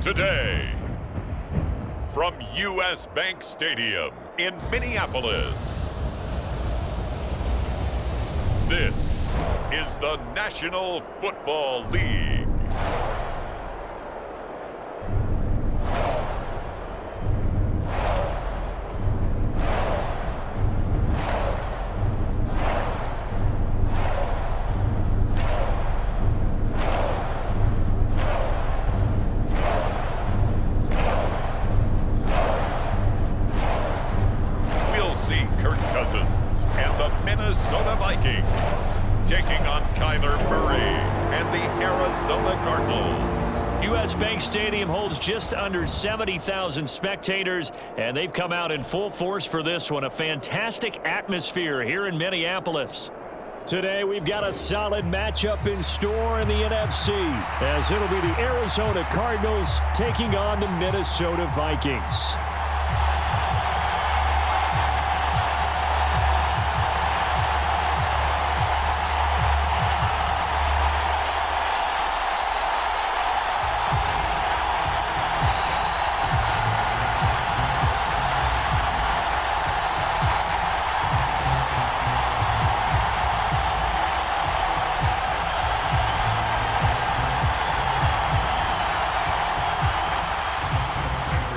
today. From U.S. Bank Stadium in Minneapolis, this is the National Football League. And the Minnesota Vikings taking on Kyler Murray and the Arizona Cardinals. U.S. Bank Stadium holds just under 70,000 spectators, and they've come out in full force for this one. A fantastic atmosphere here in Minneapolis. Today we've got a solid matchup in store in the NFC, as it'll be the Arizona Cardinals taking on the Minnesota Vikings.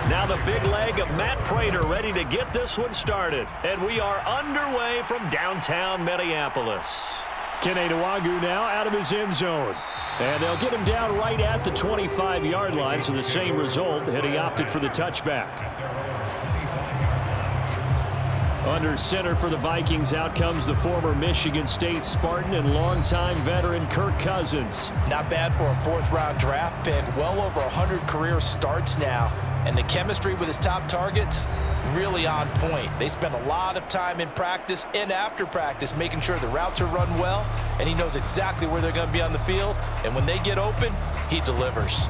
Now the big leg of Matt Prater ready to get this one started. And we are underway from downtown Minneapolis. Kene Nwangwu now out of his end zone. And they'll get him down right at the 25-yard line, so the same result, and he opted for the touchback. Under center for the Vikings, out comes the former Michigan State Spartan and longtime veteran Kirk Cousins. Not bad for a fourth-round draft pick. Well over 100 career starts now. And the chemistry with his top targets, really on point. They spend a lot of time in practice and after practice making sure the routes are run well, and he knows exactly where they're going to be on the field. And when they get open, he delivers.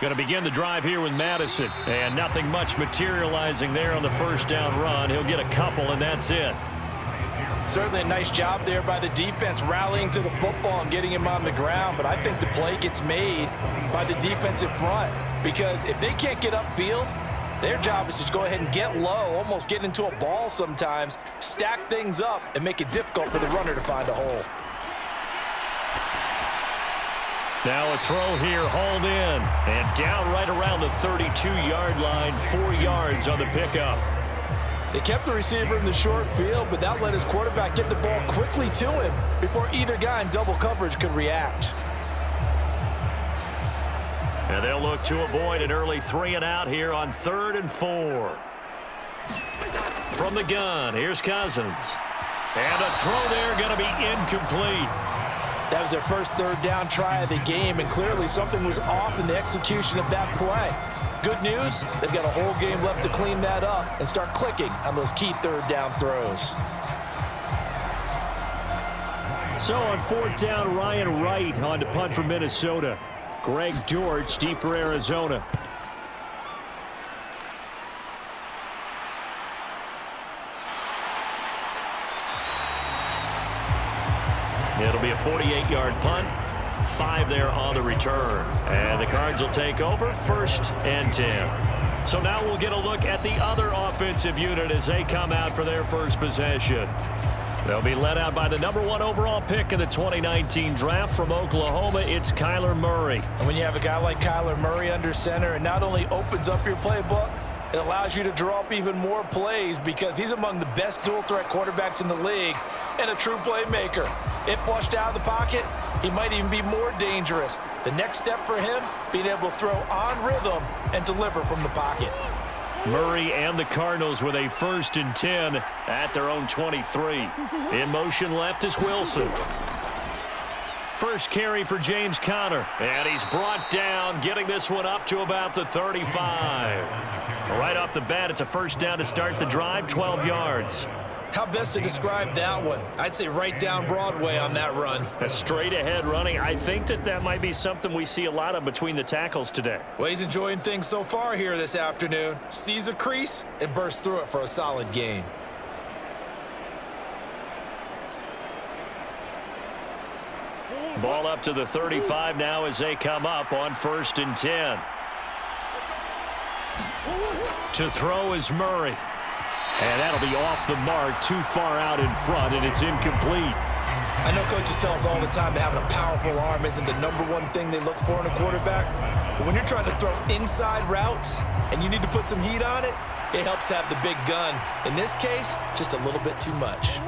Going to begin the drive here with Madison, and nothing much materializing there on the first down run. He'll get a couple, and that's it. Certainly a nice job there by the defense rallying to the football and getting him on the ground, but I think the play gets made by the defensive front, because if they can't get upfield, their job is to go ahead and get low, almost get into a ball sometimes, stack things up, and make it difficult for the runner to find a hole. Now a throw here, hauled in, and down right around the 32-yard line, 4 yards on the pickup. They kept the receiver in the short field, but that let his quarterback get the ball quickly to him before either guy in double coverage could react. And they'll look to avoid an early 3-and-out here on 3rd and 4. From the gun, here's Cousins. And a throw there going to be incomplete. That was their first third down try of the game, and clearly something was off in the execution of that play. Good news, they've got a whole game left to clean that up and start clicking on those key third down throws. So on 4th down, Ryan Wright on to punt for Minnesota. Greg George deep for Arizona. It'll be a 48-yard punt. 5 there on the return. And the Cards will take over 1st and 10. So now we'll get a look at the other offensive unit as they come out for their first possession. They'll be led out by the #1 overall pick in the 2019 draft from Oklahoma. It's Kyler Murray. And when you have a guy like Kyler Murray under center, it not only opens up your playbook, it allows you to draw up even more plays because he's among the best dual-threat quarterbacks in the league and a true playmaker. If flushed out of the pocket, he might even be more dangerous. The next step for him, being able to throw on rhythm and deliver from the pocket. Murray and the Cardinals with a 1st and 10 at their own 23. In motion left is Wilson. First carry for James Conner. And he's brought down, getting this one up to about the 35. Right off the bat, it's a 1st down to start the drive, 12 yards. How best to describe that one? I'd say right down Broadway on that run. A straight-ahead running. I think that might be something we see a lot of between the tackles today. Well, he's enjoying things so far here this afternoon. Sees a crease and bursts through it for a solid gain. Ball up to the 35 now as they come up on 1st and 10. To throw is Murray. And that'll be off the mark, too far out in front, and it's incomplete. I know coaches tell us all the time that having a powerful arm isn't the #1 thing they look for in a quarterback. But when you're trying to throw inside routes and you need to put some heat on it, it helps have the big gun. In this case, just a little bit too much.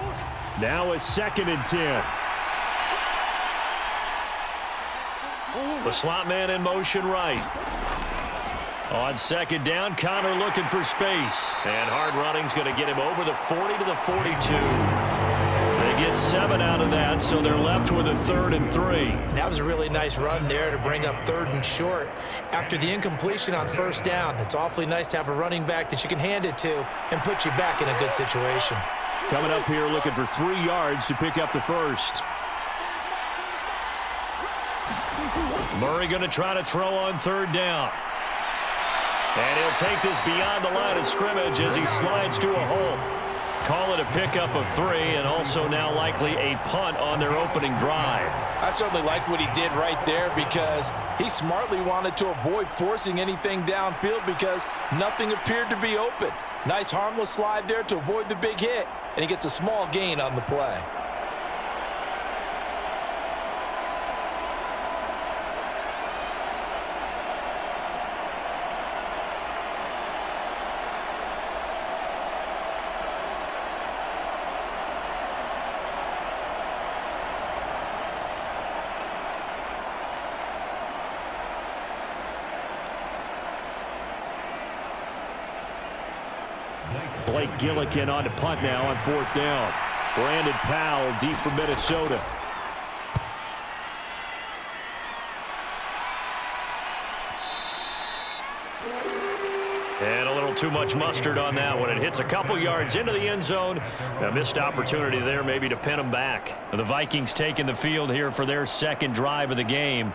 Now a 2nd and 10. The slot man in motion right. On 2nd down, Connor looking for space. And hard running's going to get him over the 40 to the 42. They get 7 out of that, so they're left with a 3rd and 3. That was a really nice run there to bring up 3rd and short. After the incompletion on 1st down, it's awfully nice to have a running back that you can hand it to and put you back in a good situation. Coming up here looking for 3 yards to pick up the 1st. Murray going to try to throw on 3rd down. And he'll take this beyond the line of scrimmage as he slides to a hole. Call it a pickup of 3, and also now likely a punt on their opening drive. I certainly like what he did right there because he smartly wanted to avoid forcing anything downfield because nothing appeared to be open. Nice harmless slide there to avoid the big hit, and he gets a small gain on the play. Blake Gillikin on to punt now on 4th down. Brandon Powell deep for Minnesota. And a little too much mustard on that one. It hits a couple yards into the end zone. A missed opportunity there maybe to pin them back. The Vikings taking the field here for their 2nd drive of the game.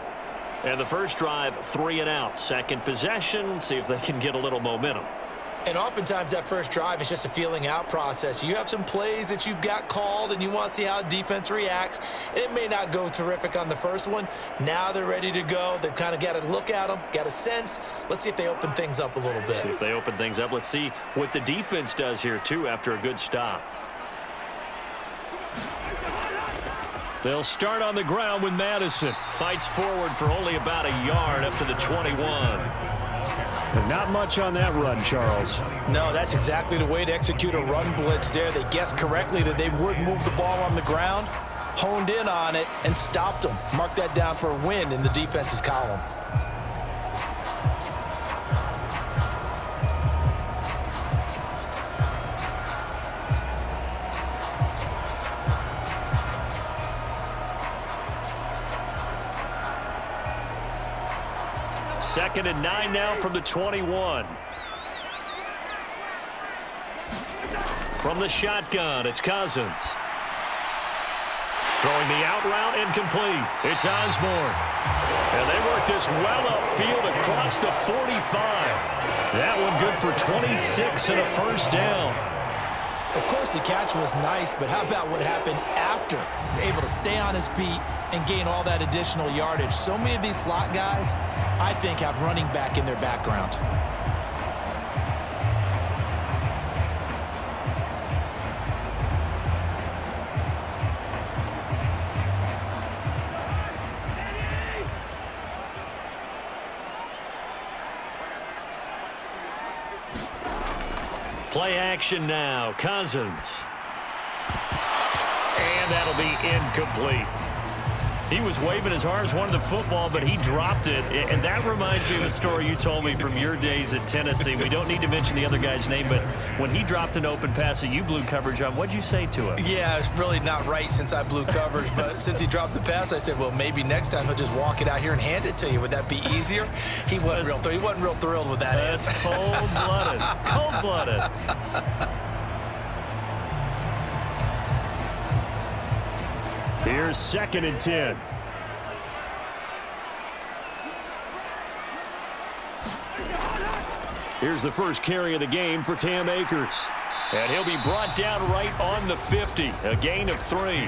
And the first drive, 3 and out. 2nd possession, see if they can get a little momentum. And oftentimes that first drive is just a feeling out process. You have some plays that you've got called and you want to see how defense reacts. It may not go terrific on the first one. Now they're ready to go. They've kind of got to look at them, got a sense. Let's see if they open things up a little bit. See if they open things up. Let's see what the defense does here, too, after a good stop. They'll start on the ground with Madison. Fights forward for only about a yard up to the 21. But not much on that run, Charles. No, that's exactly the way to execute a run blitz there. They guessed correctly that they would move the ball on the ground, honed in on it, and stopped them. Mark that down for a win in the defense's column. Second and 9 now from the 21. From the shotgun, it's Cousins. Throwing the out route, incomplete. It's Osborne. And they work this well upfield across the 45. That one good for 26 and a 1st down. Of course, the catch was nice, but how about what happened after? Able to stay on his feet and gain all that additional yardage. So many of these slot guys, I think, have running back in their background. Play action now. Cousins. And that'll be incomplete. He was waving his arms, wanted the football, but he dropped it. And that reminds me of a story you told me from your days at Tennessee. We don't need to mention the other guy's name, but when he dropped an open pass that you blew coverage on, what'd you say to him? Yeah, it's really not right since I blew coverage, but since he dropped the pass, I said, well, maybe next time he'll just walk it out here and hand it to you. Would that be easier? He wasn't real thrilled with that answer. That's cold-blooded. Cold-blooded. Here's 2nd and 10. Here's the first carry of the game for Cam Akers. And he'll be brought down right on the 50. A gain of 3.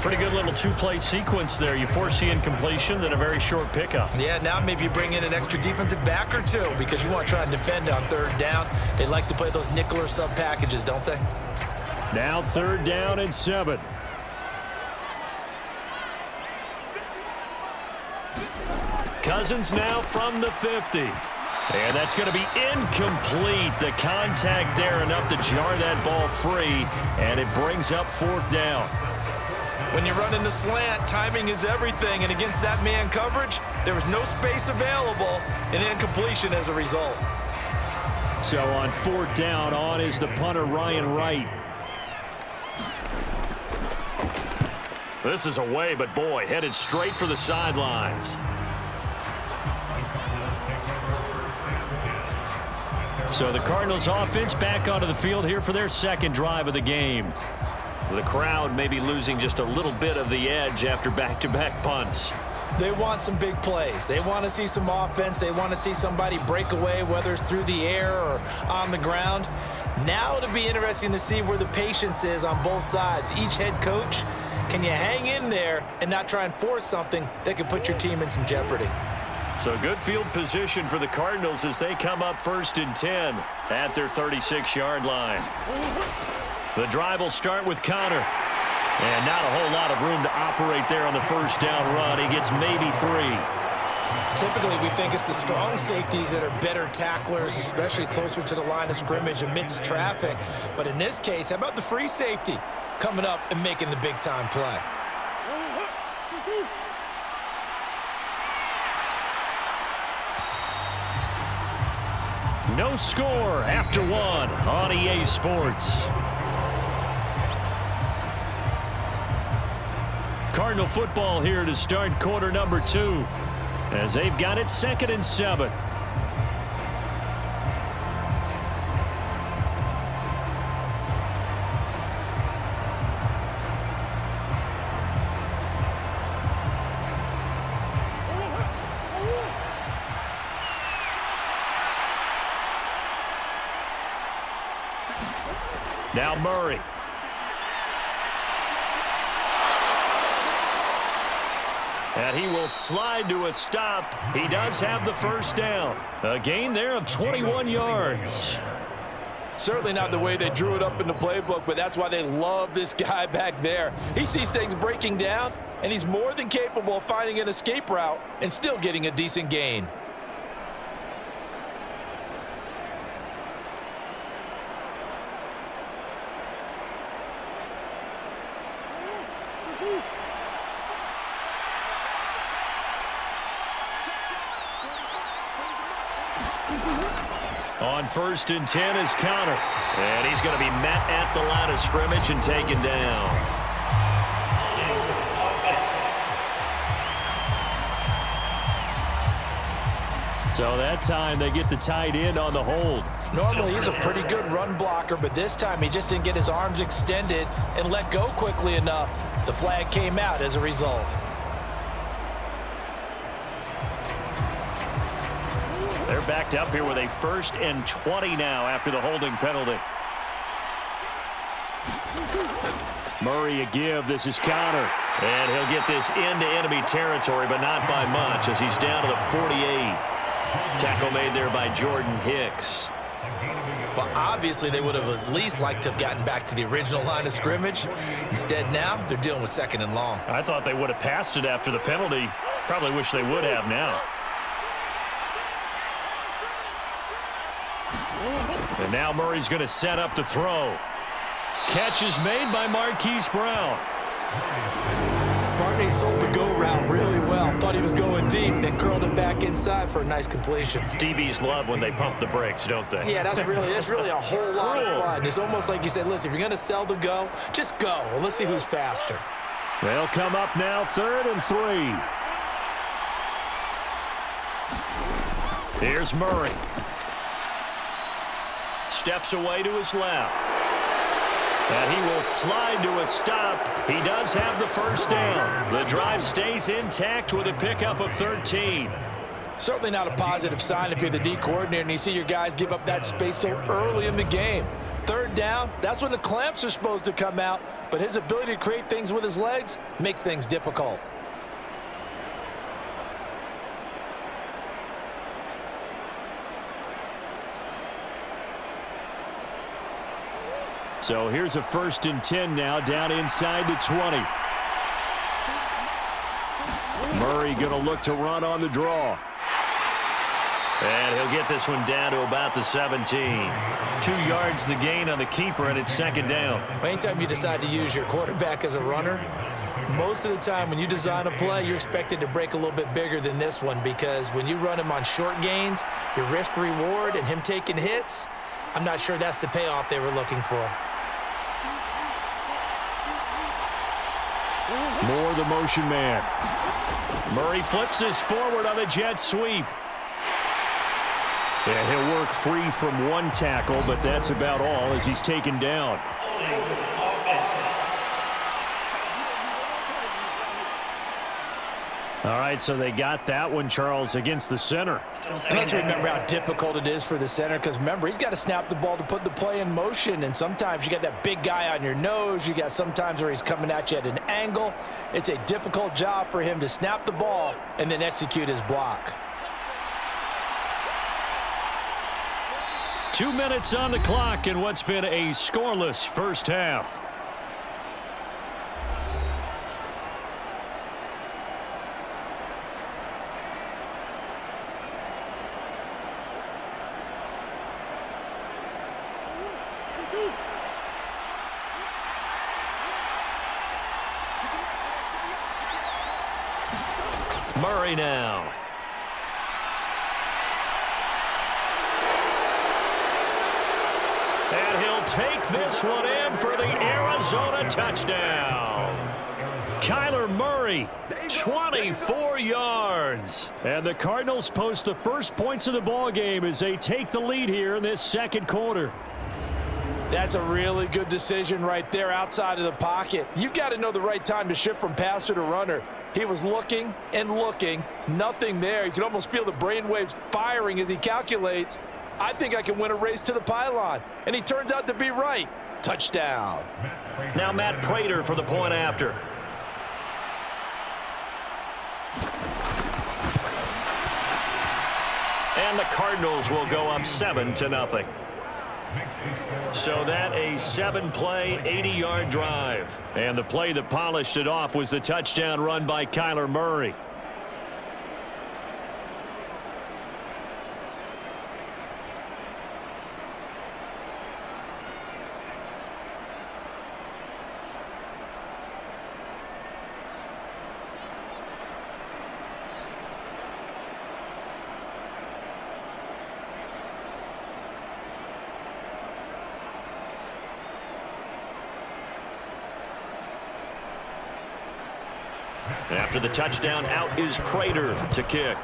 Pretty good little two-play sequence there. You force the incompletion, then a very short pickup. Yeah, now maybe you bring in an extra defensive back or two because you want to try and defend on 3rd down. They like to play those nickel or sub packages, don't they? Now 3rd down and 7. Cousins now from the 50. And that's going to be incomplete. The contact there enough to jar that ball free, and it brings up 4th down. When you're running the slant, timing is everything, and against that man coverage, there was no space available, and incompletion as a result. So on 4th down, on is the punter, Ryan Wright. This is away, but boy, headed straight for the sidelines. So the Cardinals offense back onto the field here for their 2nd drive of the game. The crowd may be losing just a little bit of the edge after back-to-back punts. They want some big plays. They want to see some offense. They want to see somebody break away, whether it's through the air or on the ground. Now it'll be interesting to see where the patience is on both sides. Each head coach, can you hang in there and not try and force something that could put your team in some jeopardy? So good field position for the Cardinals as they come up 1st and 10 at their 36-yard line. The drive will start with Connor. And not a whole lot of room to operate there on the 1st down run. He gets maybe 3. Typically, we think it's the strong safeties that are better tacklers, especially closer to the line of scrimmage amidst traffic. But in this case, how about the free safety coming up and making the big-time play? No score after 1 on EA Sports. Cardinal football here to start quarter number 2 as they've got it 2nd and 7. Now Murray. And he will slide to a stop. He does have the 1st down. A gain there of 21 yards. Certainly not the way they drew it up in the playbook, but that's why they love this guy back there. He sees things breaking down, and he's more than capable of finding an escape route and still getting a decent gain. On 1st and 10 is Connor. And he's going to be met at the line of scrimmage and taken down. So that time they get the tight end on the hold. Normally he's a pretty good run blocker, but this time he just didn't get his arms extended and let go quickly enough. The flag came out as a result. They're backed up here with a 1st and 20 now after the holding penalty. Murray a give. This is Connor. And he'll get this into enemy territory, but not by much as he's down to the 48. Tackle made there by Jordan Hicks. Well, obviously they would have at least liked to have gotten back to the original line of scrimmage. Instead now, they're dealing with 2nd and long. I thought they would have passed it after the penalty. Probably wish they would have now. And now Murray's going to set up the throw. Catch is made by Marquise Brown. Barney sold the go route really well. Thought he was going deep, then curled it back inside for a nice completion. DBs love when they pump the brakes, don't they? Yeah, that's really a whole lot of fun. It's almost like you said, listen, if you're going to sell the go, just go. Well, let's see who's faster. They'll come up now 3rd and 3. Here's Murray. Steps away to his left. And he will slide to a stop. He does have the first down. The drive stays intact with a pickup of 13. Certainly not a positive sign if you're the D coordinator and you see your guys give up that space so early in the game. Third down, that's when the clamps are supposed to come out, but his ability to create things with his legs makes things difficult. So here's a 1st and 10 now, down inside the 20. Murray going to look to run on the draw. And he'll get this one down to about the 17. 2 yards the gain on the keeper, and it's 2nd down. Anytime you decide to use your quarterback as a runner, most of the time when you design a play, you're expected to break a little bit bigger than this one, because when you run him on short gains, your risk-reward and him taking hits, I'm not sure that's the payoff they were looking for. Moore, the motion man. Murray flips this forward on the jet sweep. Yeah, he'll work free from one tackle, but that's about all as he's taken down. All right, so they got that one, Charles, against the center. And let's remember how difficult it is for the center, because remember, he's got to snap the ball to put the play in motion, and sometimes you got that big guy on your nose. You got sometimes where he's coming at you at an angle. It's a difficult job for him to snap the ball and then execute his block. 2 minutes on the clock in what's been a scoreless first half. Murray now. And he'll take this one in for the Arizona touchdown. Kyler Murray, 24 yards. And the Cardinals post the first points of the ball game as they take the lead here in this 2nd quarter. That's a really good decision right there outside of the pocket. You got to know the right time to shift from passer to runner. He was looking and looking, nothing there. You can almost feel the brainwaves firing as he calculates, I think I can win a race to the pylon. And he turns out to be right. Touchdown. Now Matt Prater for the point after. And the Cardinals will go up 7-0. So that a 7-play, 80-yard drive. And the play that polished it off was the touchdown run by Kyler Murray. After the touchdown, out is Prater to kick.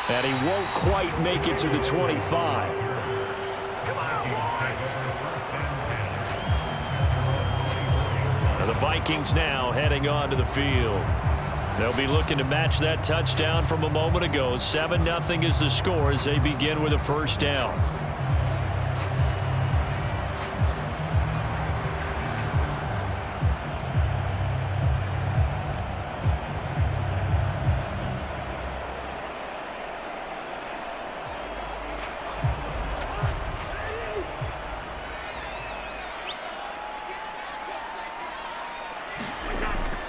And he won't quite make it to the 25. And the Vikings now heading on to the field. They'll be looking to match that touchdown from a moment ago. 7-0 is the score as they begin with a first down.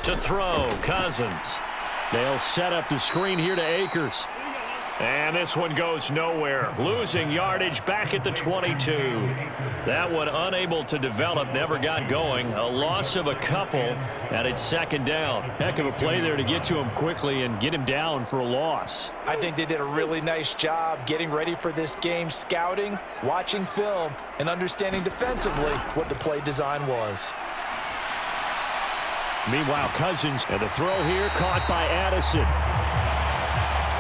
To throw, Cousins. They'll set up the screen here to Akers. And this one goes nowhere. Losing yardage back at the 22. That one unable to develop, never got going. A loss of a couple, and it's 2nd down. Heck of a play there to get to him quickly and get him down for a loss. I think they did a really nice job getting ready for this game, scouting, watching film, and understanding defensively what the play design was. Meanwhile, Cousins, and the throw here caught by Addison.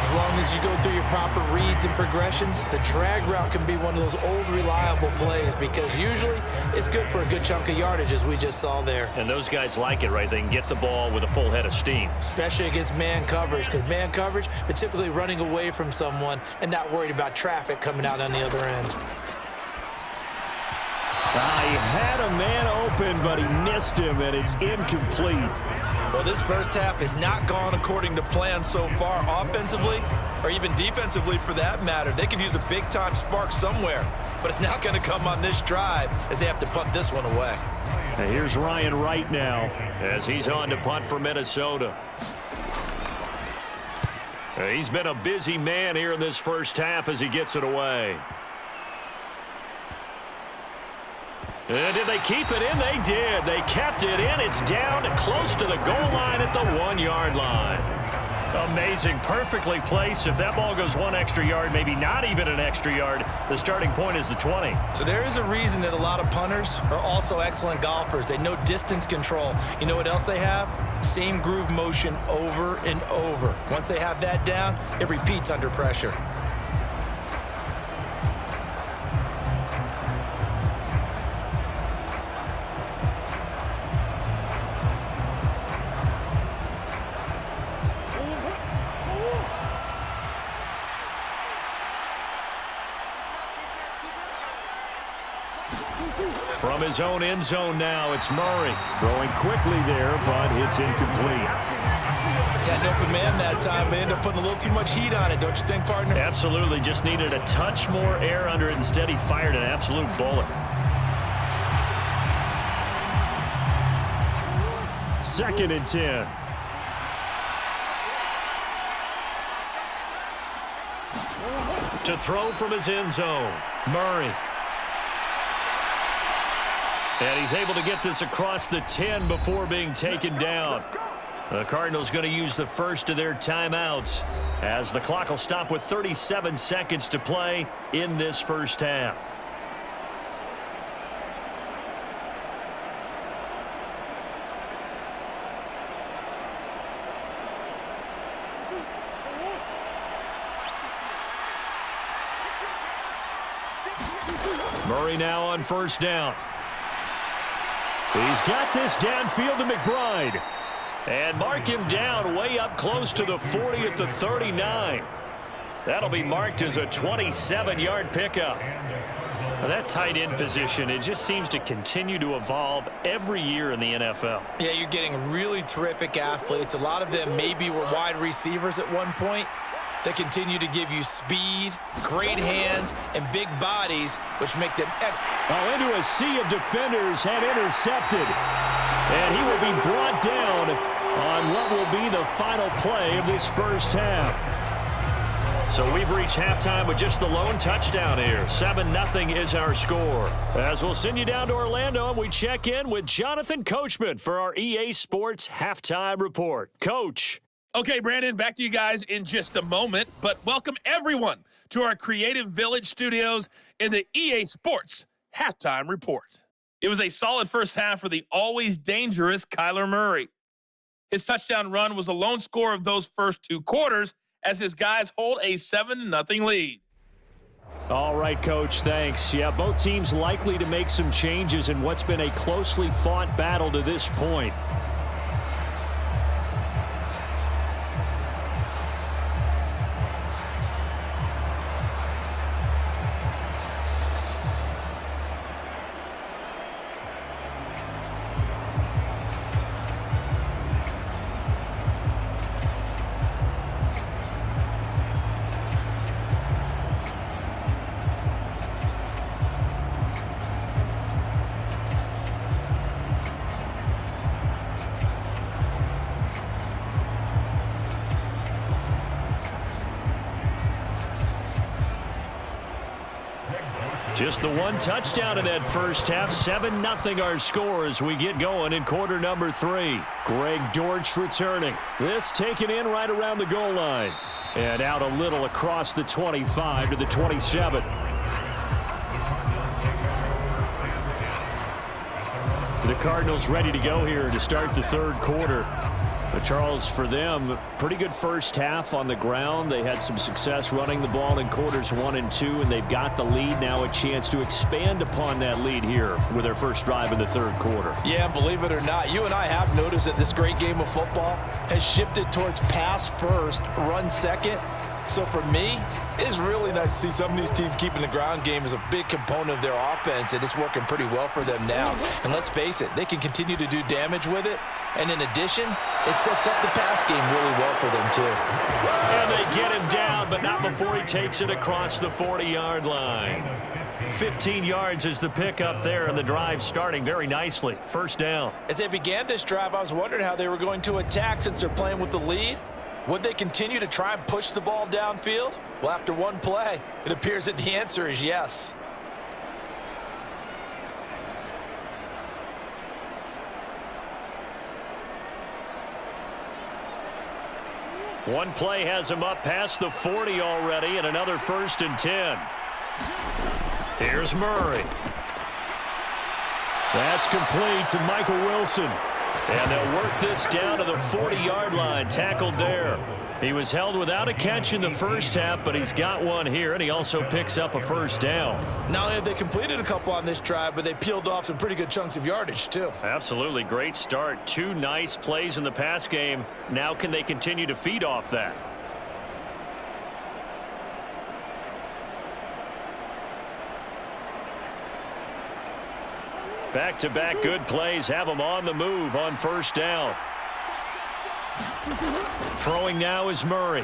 As long as you go through your proper reads and progressions, the drag route can be one of those old reliable plays because usually it's good for a good chunk of yardage, as we just saw there. And those guys like it, right? They can get the ball with a full head of steam. Especially against man coverage, because man coverage, they're typically running away from someone and not worried about traffic coming out on the other end. He had a man open, but he missed him, and it's incomplete. Well, this first half has not gone according to plan so far offensively, or even defensively for that matter. They could use a big-time spark somewhere, but it's not going to come on this drive as they have to punt this one away. And here's Ryan Wright now as he's on to punt for Minnesota. He's been a busy man here in this first half as he gets it away. And did they keep it in? They did. They kept it in. It's down close to the goal line at the 1-yard line. Amazing. Perfectly placed. If that ball goes 1 extra yard, maybe not even an extra yard, the starting point is the 20. So there is a reason that a lot of punters are also excellent golfers. They know distance control. You know what else they have? Same groove motion over and over. Once they have that down, it repeats under pressure. From his own end zone now, it's Murray. Throwing quickly there, but it's incomplete. Got an open man that time, but ended up putting a little too much heat on it, don't you think, partner? Absolutely. Just needed a touch more air under it. Instead, he fired an absolute bullet. 2nd and 10. To throw from his end zone, Murray. And he's able to get this across the 10 before being taken down. The Cardinals going to use the first of their timeouts as the clock will stop with 37 seconds to play in this first half. Murray now on first down. He's got this downfield to McBride. And mark him down way up close to the 40 at the 39. That'll be marked as a 27-yard pickup. Now that tight end position, it just seems to continue to evolve every year in the NFL. Yeah, you're getting really terrific athletes. A lot of them maybe were wide receivers at one point. They continue to give you speed, great hands, and big bodies, which make them excellent. Into a sea of defenders and intercepted. And he will be brought down on what will be the final play of this first half. So we've reached halftime with just the lone touchdown here. 7-0 is our score. As we'll send you down to Orlando, and we check in with Jonathan Coachman for our EA Sports Halftime Report. Coach. Okay, Brandon, back to you guys in just a moment, but welcome everyone to our Creative Village studios in the EA Sports Halftime Report. It was a solid first half for the always dangerous Kyler Murray. His touchdown run was the lone score of those first 2 quarters as his guys hold a 7-0 lead. All right, Coach, thanks. Yeah, both teams likely to make some changes in what's been a closely fought battle to this point. Just the one touchdown in that first half. 7-0 our score as we get going in quarter number 3. Greg Dortch returning. This taken in right around the goal line. And out a little across the 25 to the 27. The Cardinals ready to go here to start the third quarter. But Charles, for them, pretty good first half on the ground. They had some success running the ball in quarters 1 and 2, and they've got the lead. Now a chance to expand upon that lead here with their first drive in the third quarter. Yeah, believe it or not, you and I have noticed that this great game of football has shifted towards pass first, run second. So for me, it's really nice to see some of these teams keeping the ground game as a big component of their offense, and it's working pretty well for them now. And let's face it, they can continue to do damage with it. And in addition, it sets up the pass game really well for them, too. And they get him down, but not before he takes it across the 40-yard line. 15 yards is the pickup there, and the drive starting very nicely. First down. As they began this drive, I was wondering how they were going to attack since they're playing with the lead. Would they continue to try and push the ball downfield? Well, after one play, it appears that the answer is yes. One play has him up past the 40 already, and another 1st and 10. Here's Murray. That's complete to Michael Wilson. And they'll work this down to the 40-yard line, tackled there. He was held without a catch in the first half, but he's got one here, and he also picks up a first down. Not only have they completed a couple on this drive, but they peeled off some pretty good chunks of yardage, too. Absolutely great start. 2 nice plays in the pass game. Now can they continue to feed off that? Back-to-back good plays have them on the move on first down. Throwing now is Murray.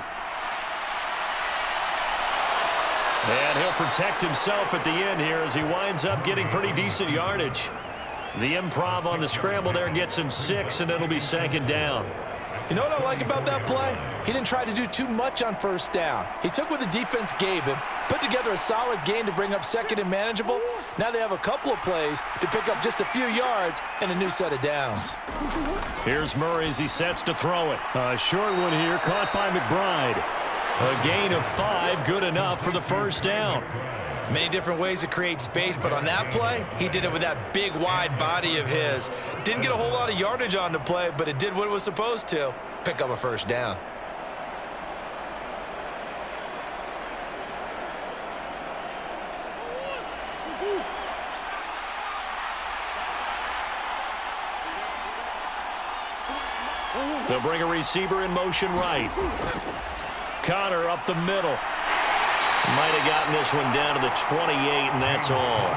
And he'll protect himself at the end here as he winds up getting pretty decent yardage. The improv on the scramble there gets him 6, and it'll be 2nd down. You know what I like about that play? He didn't try to do too much on first down. He took what the defense gave him, put together a solid gain to bring up 2nd and manageable. Now they have a couple of plays to pick up just a few yards and a new set of downs. Here's Murray as he sets to throw it. A short one here, caught by McBride. A gain of 5, good enough for the first down. Many different ways to create space, but on that play, he did it with that big, wide body of his. Didn't get a whole lot of yardage on the play, but it did what it was supposed to, pick up a first down. They'll bring a receiver in motion right. Connor up the middle. Might have gotten this one down to the 28, and that's all.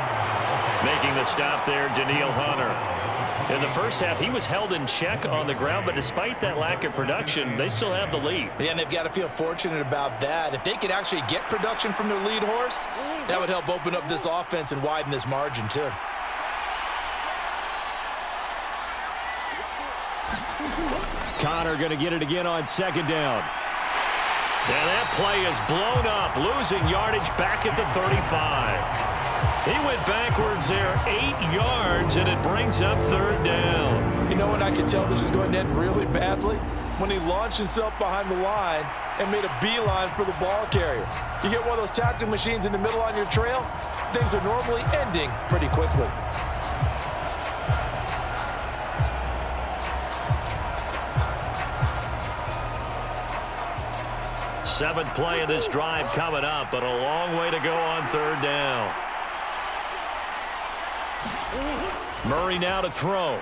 Making the stop there, Daniil Hunter. In the first half, he was held in check on the ground, but despite that lack of production, they still have the lead. Yeah, and they've got to feel fortunate about that. If they could actually get production from their lead horse, that would help open up this offense and widen this margin, too. Connor going to get it again on 2nd down. And that play is blown up, losing yardage back at the 35. He went backwards there 8 yards, and it brings up 3rd down. You know when I could tell this was going to end really badly? When he launched himself behind the line and made a beeline for the ball carrier. You get one of those tackling machines in the middle on your trail, things are normally ending pretty quickly. Seventh play of this drive coming up, but a long way to go on 3rd down. Murray now to throw.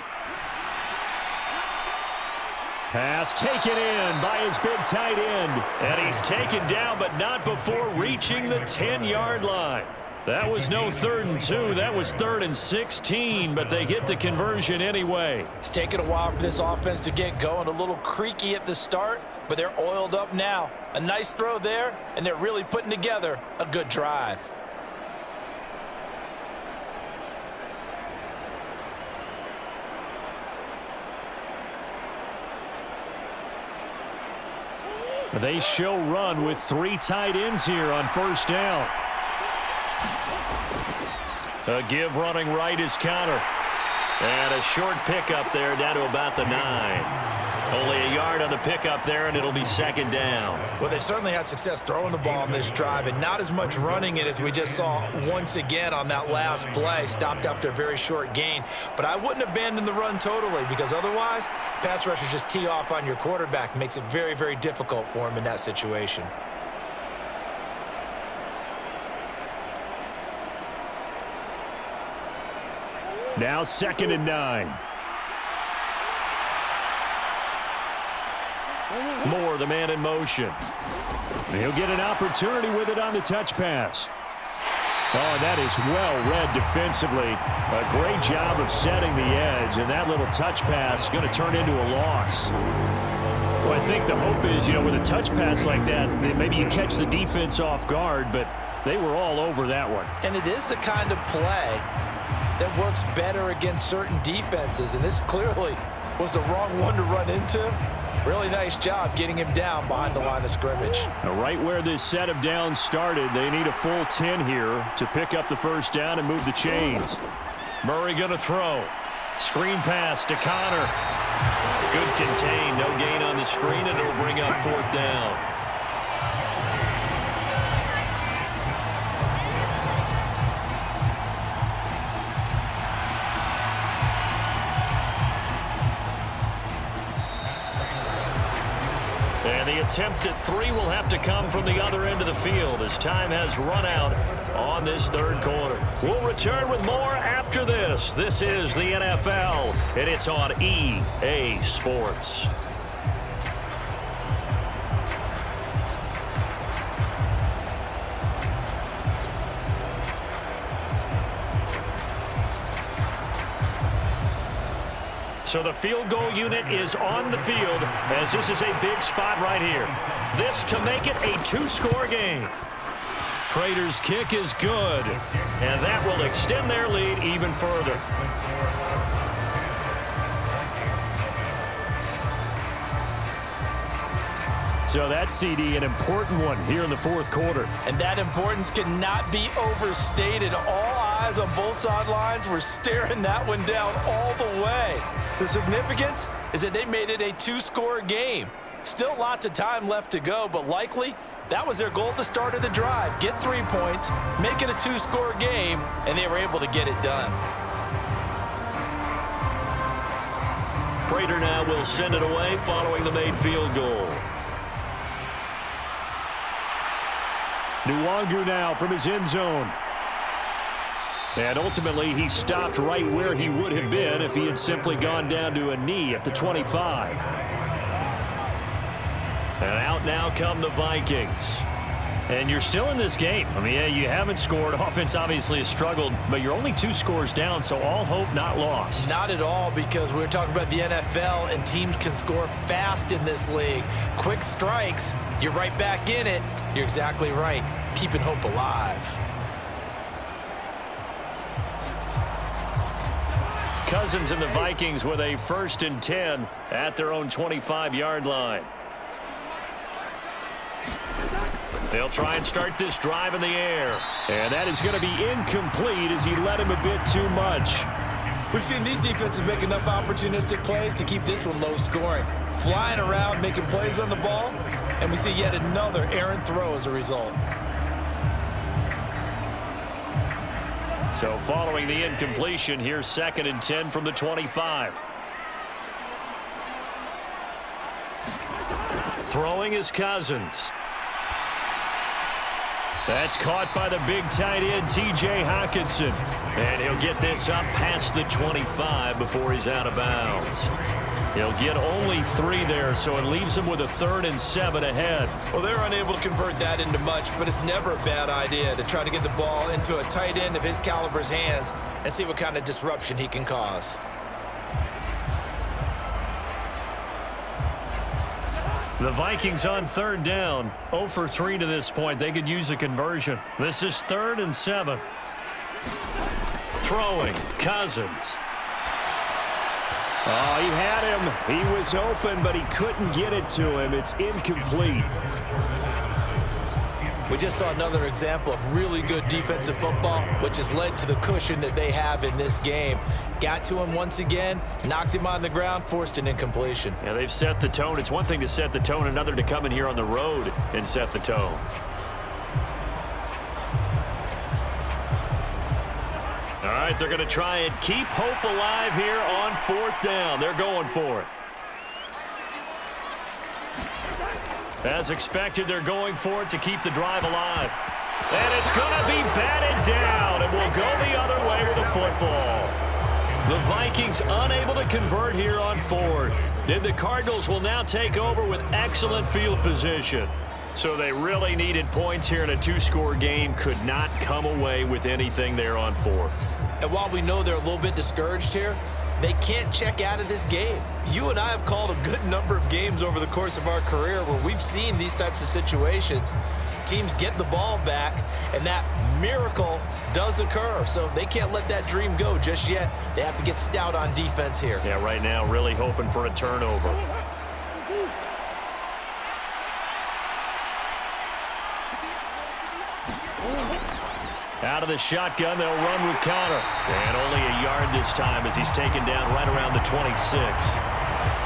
Pass taken in by his big tight end. And he's taken down, but not before reaching the 10-yard line. That was no 3rd and 2. That was 3rd and 16, but they get the conversion anyway. It's taken a while for this offense to get going. A little creaky at the start, but they're oiled up now. A nice throw there, and they're really putting together a good drive. They show run with 3 tight ends here on first down. A give running right is Connor. And a short pickup there down to about the 9. Only a yard on the pickup there, and it'll be second down. Well, they certainly had success throwing the ball on this drive and not as much running it as we just saw once again on that last play. Stopped after a very short gain. But I wouldn't abandon the run totally because otherwise, pass rushers just tee off on your quarterback. Makes it very, very difficult for him in that situation. Now 2nd and 9. Moore, the man in motion. He'll get an opportunity with it on the touch pass. Oh, that is well read defensively. A great job of setting the edge, and that little touch pass is going to turn into a loss. Well, I think the hope is, with a touch pass like that, maybe you catch the defense off guard, but they were all over that one. And it is the kind of play that works better against certain defenses, and this clearly was the wrong one to run into. Really nice job getting him down behind the line of scrimmage. Now, right where this set of downs started, they need a full 10 here to pick up the first down and move the chains. Murray going to throw. Screen pass to Connor. Good contain. No gain on the screen, and it'll bring up 4th down. And the attempt at 3 will have to come from the other end of the field as time has run out on this 3rd quarter. We'll return with more after this. This is the NFL, and it's on EA Sports. So the field goal unit is on the field as this is a big spot right here. This to make it a 2-score game. Prater's kick is good, and that will extend their lead even further. So that CD, an important one here in the 4th quarter. And that importance cannot be overstated. All eyes on both sidelines were staring that one down all the way. The significance is that they made it a 2-score game. Still lots of time left to go, but likely that was their goal at the start of the drive. Get 3 points, make it a 2-score game, and they were able to get it done. Prater now will send it away following the made field goal. Nwangu now from his end zone. And ultimately, he stopped right where he would have been if he had simply gone down to a knee at the 25. And out now come the Vikings. And you're still in this game. I mean, yeah, you haven't scored. Offense obviously has struggled, but you're only 2 scores down, so all hope not lost. Not at all, because we're talking about the NFL, and teams can score fast in this league. Quick strikes, you're right back in it. You're exactly right. Keeping hope alive. Cousins and the Vikings with a 1st and 10 at their own 25-yard line. They'll try and start this drive in the air. And that is going to be incomplete as he led him a bit too much. We've seen these defenses make enough opportunistic plays to keep this one low scoring. Flying around, making plays on the ball, and we see yet another errant throw as a result. So following the incompletion, here's 2nd and 10 from the 25. Throwing is Cousins. That's caught by the big tight end, T.J. Hockenson. And he'll get this up past the 25 before he's out of bounds. He'll get only 3 there, so it leaves him with a 3rd and 7 ahead. Well, they're unable to convert that into much, but it's never a bad idea to try to get the ball into a tight end of his caliber's hands and see what kind of disruption he can cause. The Vikings on 3rd down, 0 for 3 to this point. They could use a conversion. This is 3rd and 7. Throwing, Cousins. Oh, he had him. He was open, but he couldn't get it to him. It's incomplete. We just saw another example of really good defensive football, which has led to the cushion that they have in this game. Got to him once again, knocked him on the ground, forced an incompletion. Yeah, they've set the tone. It's one thing to set the tone, another to come in here on the road and set the tone. All right, they're going to try and keep hope alive here on 4th down. They're going for it. As expected, they're going for it to keep the drive alive. And it's going to be batted down, and we'll go the other way with the football. The Vikings unable to convert here on 4th. And the Cardinals will now take over with excellent field position. So they really needed points here in a 2-score game. Could not come away with anything there on 4th. And while we know they're a little bit discouraged here, they can't check out of this game. You and I have called a good number of games over the course of our career where we've seen these types of situations. Teams get the ball back, and that miracle does occur. So they can't let that dream go just yet. They have to get stout on defense here. Yeah, right now really hoping for a turnover. Out of the shotgun, they'll run with Connor. And only a yard this time as he's taken down right around the 26.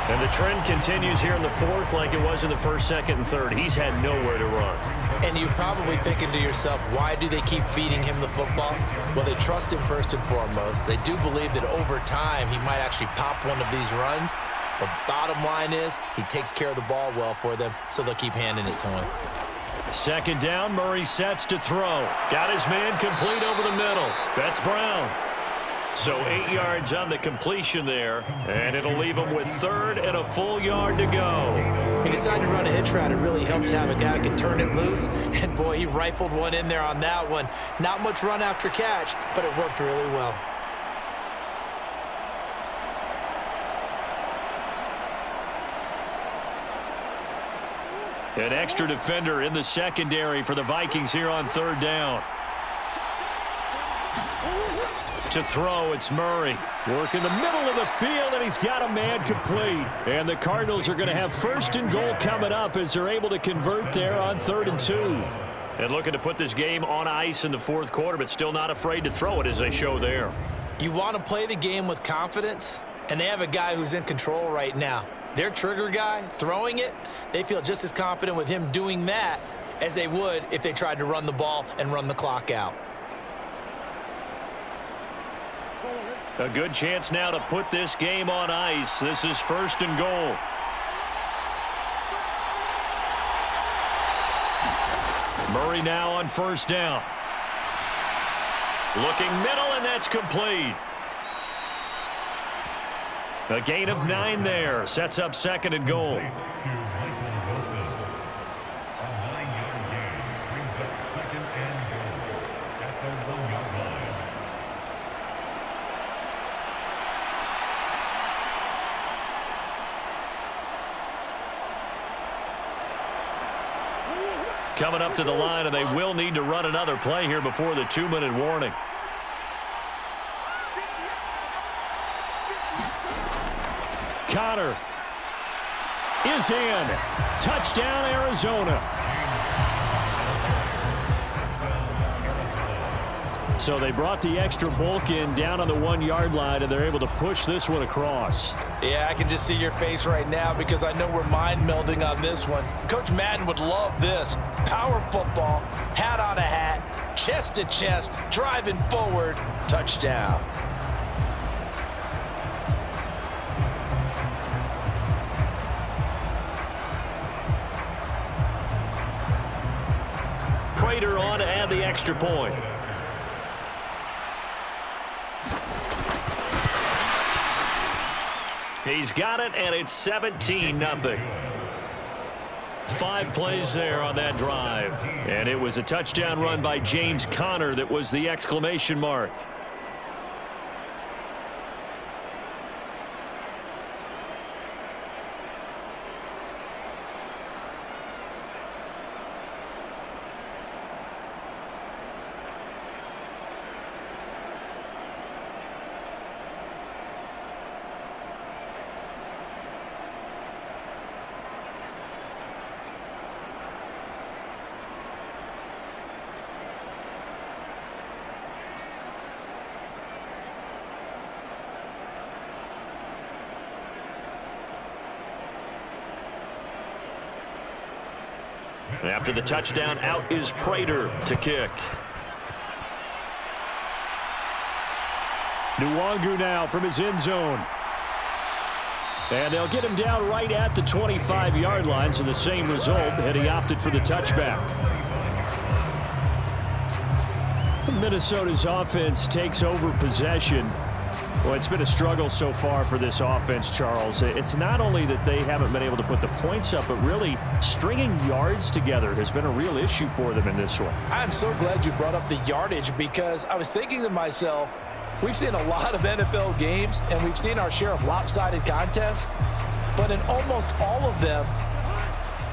And the trend continues here in the 4th like it was in the 1st, 2nd, and 3rd. He's had nowhere to run. And you're probably thinking to yourself, why do they keep feeding him the football? Well, they trust him first and foremost. They do believe that over time he might actually pop one of these runs. The bottom line is he takes care of the ball well for them, so they'll keep handing it to him. 2nd down, Murray sets to throw. Got his man complete over the middle. That's Brown. So 8 yards on the completion there, and it'll leave him with 3rd and a full yard to go. He decided to run a hitch route. It really helped to have a guy who can turn it loose, and boy, he rifled one in there on that one. Not much run after catch, but it worked really well. An extra defender in the secondary for the Vikings here on 3rd down. To throw, it's Murray. Work in the middle of the field, and he's got a man complete. And the Cardinals are going to have 1st and goal coming up as they're able to convert there on 3rd and 2. And looking to put this game on ice in the 4th quarter, but still not afraid to throw it as they show there. You want to play the game with confidence, and they have a guy who's in control right now. Their trigger guy, throwing it, they feel just as confident with him doing that as they would if they tried to run the ball and run the clock out. A good chance now to put this game on ice. This is 1st and goal. Murray now on 1st down. Looking middle, and that's complete. A gain of 9 there. Sets up 2nd and goal. Coming up to the line, and they will need to run another play here before the 2-minute warning. Connor is in. Touchdown, Arizona. So they brought the extra bulk in down on the 1-yard line, and they're able to push this one across. Yeah, I can just see your face right now because I know we're mind melding on this one. Coach Madden would love this. Power football, hat on a hat, chest to chest, driving forward, touchdown. Prater on to add the extra point. He's got it, and it's 17-0. 5 plays there on that drive. And it was a touchdown run by James Conner that was the exclamation mark. After the touchdown, out is Prater to kick. Nwangu now from his end zone. And they'll get him down right at the 25-yard line, so the same result had he opted for the touchback. Minnesota's offense takes over possession. Well, it's been a struggle so far for this offense, Charles. It's not only that they haven't been able to put the points up, but really stringing yards together has been a real issue for them in this one. I'm so glad you brought up the yardage, because I was thinking to myself, we've seen a lot of NFL games, and we've seen our share of lopsided contests, but in almost all of them,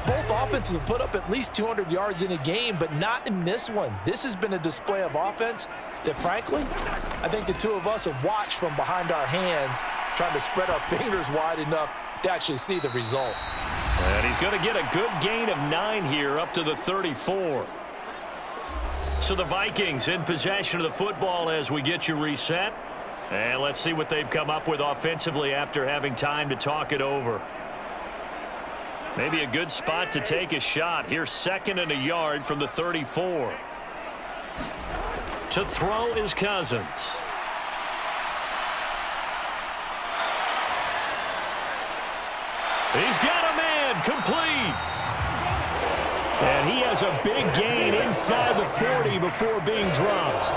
both offenses have put up at least 200 yards in a game, but not in this one. This has been a display of offense that, frankly, I think the two of us have watched from behind our hands, trying to spread our fingers wide enough to actually see the result. And he's going to get a good gain of 9 here up to the 34. So the Vikings in possession of the football as we get you reset. And let's see what they've come up with offensively after having time to talk it over. Maybe a good spot to take a shot. Here's 2nd and a yard from the 34. To throw is Cousins. He's got a man, complete. And he has a big gain inside the 40 before being dropped.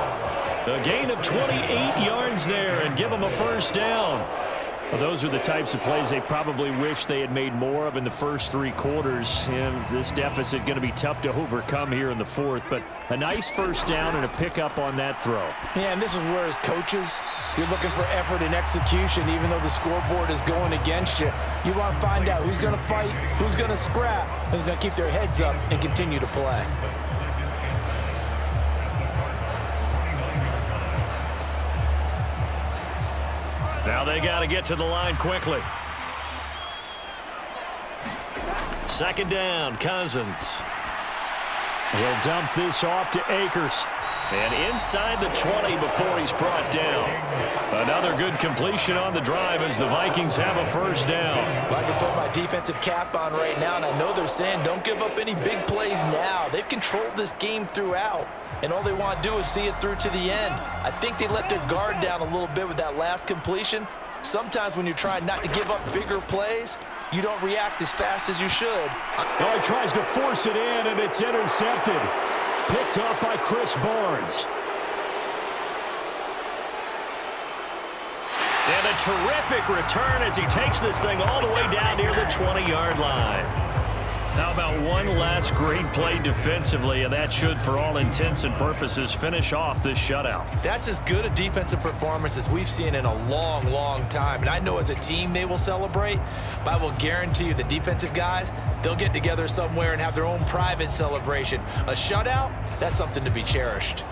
A gain of 28 yards there and give him a first down. Well, those are the types of plays they probably wish they had made more of in the first 3 quarters. And this deficit going to be tough to overcome here in the 4th. But a nice first down and a pickup on that throw. Yeah, and this is where, as coaches, you're looking for effort and execution, even though the scoreboard is going against you. You want to find out who's going to fight, who's going to scrap, who's going to keep their heads up and continue to play. Now they got to get to the line quickly. 2nd down, Cousins. He'll dump this off to Akers. And inside the 20 before he's brought down. Another good completion on the drive as the Vikings have a first down. Well, I can put my defensive cap on right now, and I know they're saying don't give up any big plays now. They've controlled this game throughout, and all they want to do is see it through to the end. I think they let their guard down a little bit with that last completion. Sometimes when you're trying not to give up bigger plays, you don't react as fast as you should. Oh, he tries to force it in, and it's intercepted. Picked off by Chris Barnes. And a terrific return as he takes this thing all the way down near the 20-yard line. How about one last great play defensively, and that should, for all intents and purposes, finish off this shutout. That's as good a defensive performance as we've seen in a long, long time. And I know as a team they will celebrate, but I will guarantee you the defensive guys, they'll get together somewhere and have their own private celebration. A shutout, that's something to be cherished.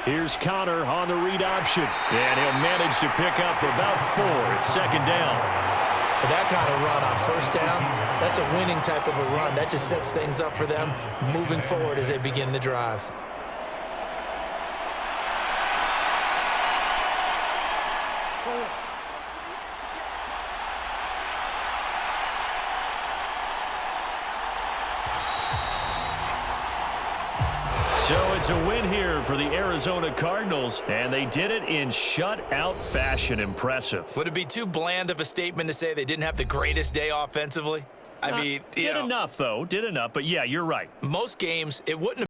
Here's Connor on the read option. And he'll manage to pick up about 4. It's 2nd down. That kind of run on first down, that's a winning type of a run. That just sets things up for them moving forward as they begin the drive. So it's a win here for the Arizona Cardinals, and they did it in shutout fashion. Impressive. Would it be too bland of a statement to say they didn't have the greatest day offensively? I mean, did enough, though. Did enough, but yeah, you're right. Most games, it wouldn't have